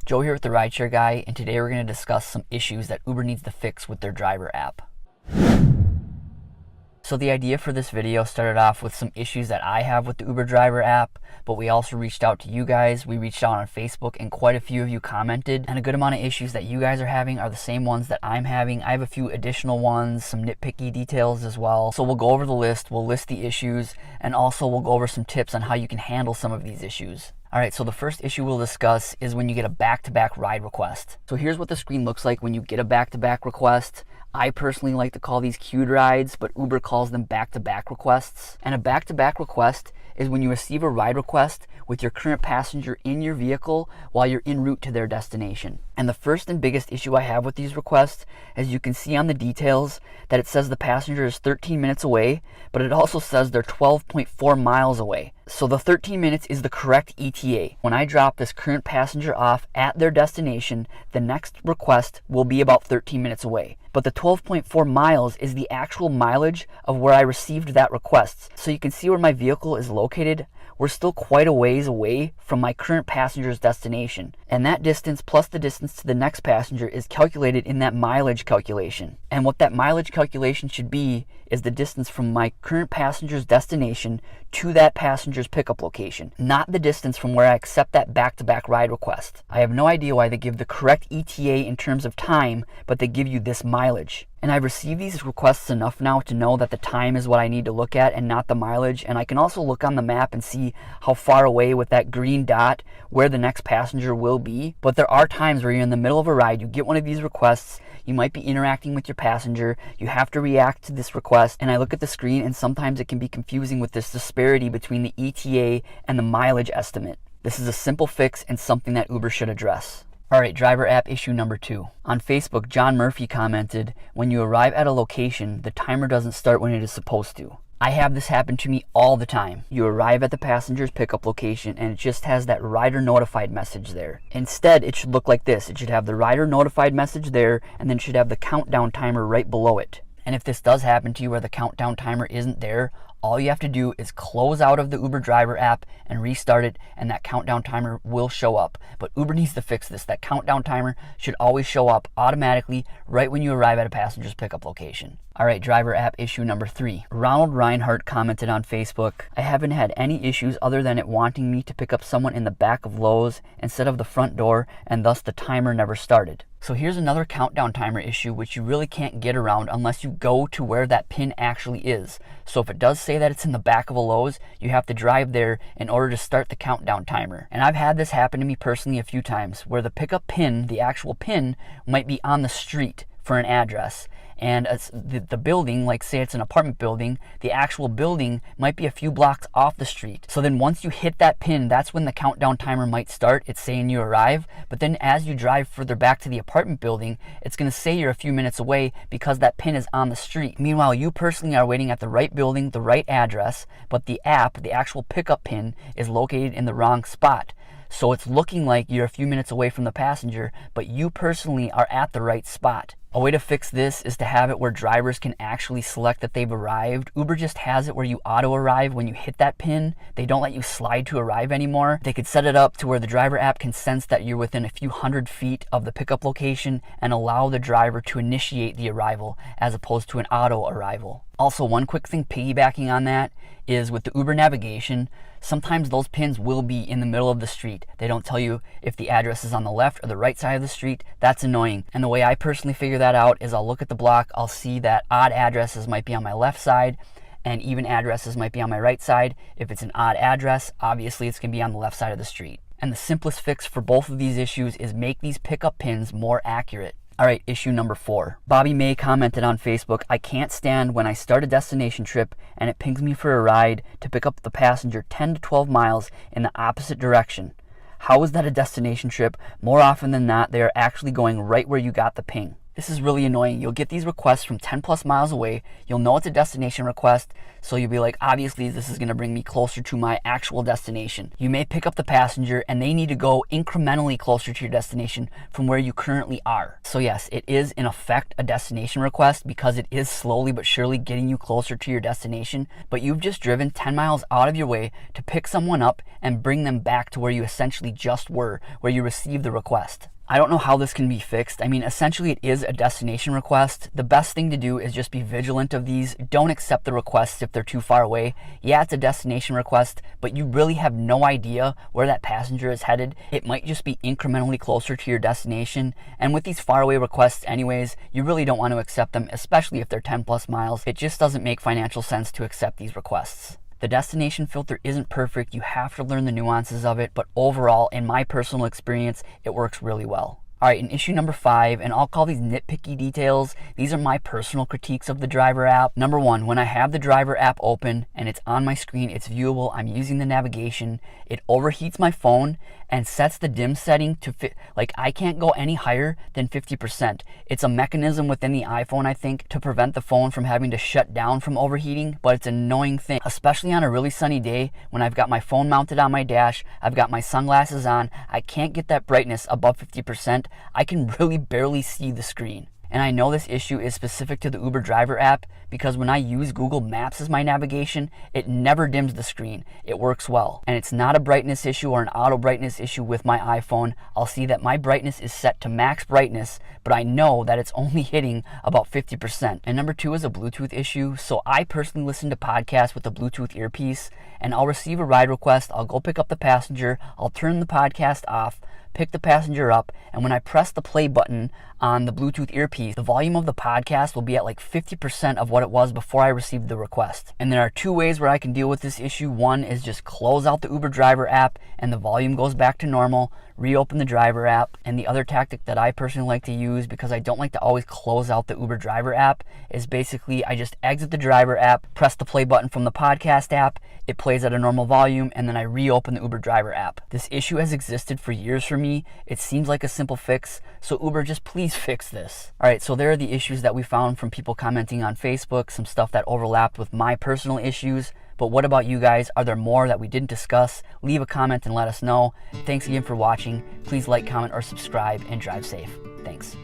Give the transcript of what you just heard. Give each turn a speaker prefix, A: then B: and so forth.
A: Joe here with the Rideshare Guy, and today we're going to discuss some issues that Uber needs to fix with their driver app. So the idea for this video started off with some issues that I have with the Uber driver app, but we also reached out to you guys. We reached out on Facebook and quite a few of you commented, and a good amount of issues that you guys are having are the same ones that I'm having. I have a few additional ones, some nitpicky details as well. So we'll go over the list, we'll list the issues, and also we'll go over some tips on how you can handle some of these issues. Alright, so the first issue we'll discuss is when you get a back-to-back ride request. So here's what the screen looks like when you get a back-to-back request. I personally like to call these queued rides, but Uber calls them back-to-back requests. And a back-to-back request is when you receive a ride request with your current passenger in your vehicle while you're en route to their destination. And the first and biggest issue I have with these requests, as you can see on the details, that it says the passenger is 13 minutes away, but it also says they're 12.4 miles away. So the 13 minutes is the correct ETA. When I drop this current passenger off at their destination, the next request will be about 13 minutes away. But the 12.4 miles is the actual mileage of where I received that request. So you can see where my vehicle is located. We're still quite a ways away from my current passenger's destination. And that distance plus the distance to the next passenger is calculated in that mileage calculation. And what that mileage calculation should be is the distance from my current passenger's destination to that passenger's pickup location, not the distance from where I accept that back-to-back ride request. I have no idea why they give the correct ETA in terms of time, but they give you this mileage. And I've received these requests enough now to know that the time is what I need to look at and not the mileage. And I can also look on the map and see how far away with that green dot where the next passenger will be. But there are times where you're in the middle of a ride, you get one of these requests, you might be interacting with your passenger, you have to react to this request, and I look at the screen and sometimes it can be confusing with this disparity between the ETA and the mileage estimate. This is a simple fix and something that Uber should address. Alright, driver app issue number 2. On Facebook, John Murphy commented, when you arrive at a location, the timer doesn't start when it is supposed to. I have this happen to me all the time. You arrive at the passenger's pickup location and it just has that rider notified message there. Instead, it should look like this. It should have the rider notified message there and then it should have the countdown timer right below it. And if this does happen to you where the countdown timer isn't there, all you have to do is close out of the Uber driver app and restart it, and that countdown timer will show up. But Uber needs to fix this. That countdown timer should always show up automatically right when you arrive at a passenger's pickup location. Alright, driver app issue number 3. Ronald Reinhardt commented on Facebook, I haven't had any issues other than it wanting me to pick up someone in the back of Lowe's instead of the front door, and thus the timer never started. So here's another countdown timer issue which you really can't get around unless you go to where that pin actually is. So if it does say that it's in the back of a Lowe's, you have to drive there in order to start the countdown timer. And I've had this happen to me personally a few times where the pickup pin, the actual pin, might be on the street for an address. And the building, like say it's an apartment building, the actual building might be a few blocks off the street. So then once you hit that pin, that's when the countdown timer might start. It's saying you arrive, but then as you drive further back to the apartment building, it's going to say you're a few minutes away because that pin is on the street. Meanwhile, you personally are waiting at the right building, the right address, but the app, the actual pickup pin, is located in the wrong spot. So it's looking like you're a few minutes away from the passenger, but you personally are at the right spot. A way to fix this is to have it where drivers can actually select that they've arrived. Uber just has it where you auto arrive when you hit that pin. They don't let you slide to arrive anymore. They could set it up to where the driver app can sense that you're within a few hundred feet of the pickup location and allow the driver to initiate the arrival as opposed to an auto arrival. Also, one quick thing piggybacking on that is with the Uber navigation, sometimes those pins will be in the middle of the street. They don't tell you if the address is on the left or the right side of the street. That's annoying. And the way I personally figure that out is I'll look at the block, I'll see that odd addresses might be on my left side and even addresses might be on my right side. If it's an odd address, obviously it's going to be on the left side of the street. And the simplest fix for both of these issues is make these pickup pins more accurate. Alright, issue number 4. Bobby May commented on Facebook, I can't stand when I start a destination trip and it pings me for a ride to pick up the passenger 10 to 12 miles in the opposite direction. How is that a destination trip? More often than not, they are actually going right where you got the ping. This is really annoying. You'll get these requests from 10 plus miles away. You'll know it's a destination request, so you'll be like, obviously this is going to bring me closer to my actual destination. You may pick up the passenger and they need to go incrementally closer to your destination from where you currently are. So yes, it is in effect a destination request because it is slowly but surely getting you closer to your destination, but you've just driven 10 miles out of your way to pick someone up and bring them back to where you essentially just were, where you received the request. I don't know how this can be fixed. I mean, essentially it is a destination request. The best thing to do is just be vigilant of these. Don't accept the requests if they're too far away. Yeah, it's a destination request, but you really have no idea where that passenger is headed. It might just be incrementally closer to your destination. And with these faraway requests anyways, you really don't want to accept them, especially if they're 10 plus miles. It just doesn't make financial sense to accept these requests. The destination filter isn't perfect. You have to learn the nuances of it, but overall, in my personal experience, it works really well. All right, and issue number 5, and I'll call these nitpicky details. These are my personal critiques of the driver app. Number 1, when I have the driver app open and it's on my screen, it's viewable, I'm using the navigation, it overheats my phone and sets the dim setting to fit, like I can't go any higher than 50%. It's a mechanism within the iPhone, I think, to prevent the phone from having to shut down from overheating, but it's an annoying thing, especially on a really sunny day when I've got my phone mounted on my dash, I've got my sunglasses on, I can't get that brightness above 50%. I can really barely see the screen. And I know this issue is specific to the Uber driver app because when I use Google Maps as my navigation, it never dims the screen. It works well. And it's not a brightness issue or an auto brightness issue with my iPhone. I'll see that my brightness is set to max brightness, but I know that it's only hitting about 50%. And number 2 is a Bluetooth issue. So I personally listen to podcasts with a Bluetooth earpiece, and I'll receive a ride request. I'll go pick up the passenger. I'll turn the podcast off, pick the passenger up, and when I press the play button on the Bluetooth earpiece, the volume of the podcast will be at like 50% of what it was before I received the request. And there are 2 ways where I can deal with this issue. One is just close out the Uber driver app and the volume goes back to normal, reopen the driver app. And the other tactic that I personally like to use, because I don't like to always close out the Uber driver app, is basically I just exit the driver app, press the play button from the podcast app, it plays at a normal volume, and then I reopen the Uber driver app. This issue has existed for years for me. It seems like a simple fix, so Uber, just please fix this. All right, so there are the issues that we found from people commenting on Facebook, some stuff that overlapped with my personal issues. But what about you guys? Are there more that we didn't discuss? Leave a comment and let us know. Thanks again for watching. Please like, comment, or subscribe, and drive safe. Thanks.